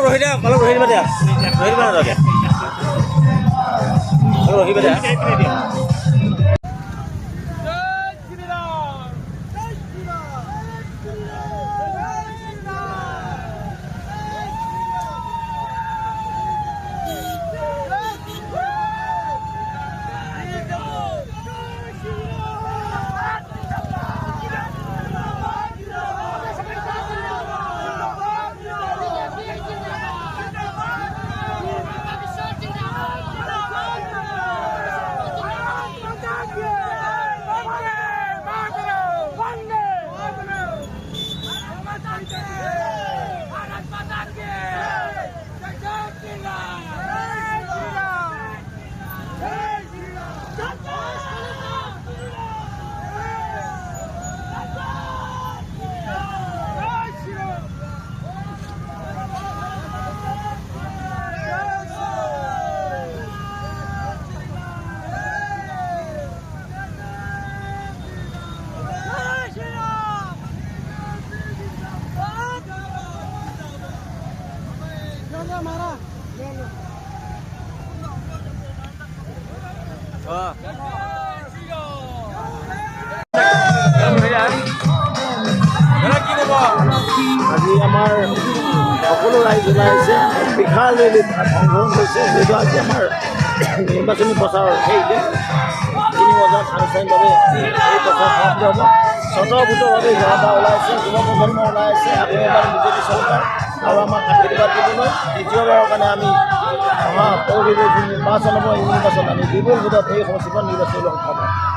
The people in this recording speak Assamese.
ৰহি দিয়া অলপ ৰহি দিবা দিয়া ৰহি দিবা নালাগে ৰহি দিবা দিয়া আজি আমাৰ সকলো ৰাইজ ওলাই আহিছে বিশাল ৰেলীত অংশগ্ৰহণ কৰিছে যিহেতু আজি আমাৰ নিৰ্বাচনী প্ৰচাৰৰ সেই দিন 3 বজাৰ 4:30 বাবে এই প্ৰচাৰ সমাপ্ত হ'ব স্বতঃভূতভাৱে জনতা ওলাই আছে যুৱ প্ৰজন্ম ওলাই আছে আকৌ এবাৰ বিজেপি চৰকাৰ আৰু আমাক আশীৰ্বাদ দিবলৈ দ্বিতীয়বাৰৰ কাৰণে আমি অহা পৰৱৰ্তী নিৰ্বাচন হ'ব এই নিৰ্বাচন আমি বিপুল ভোটত এই সমষ্টিখন নিৰ্বাচন সক্ষম হ'ম।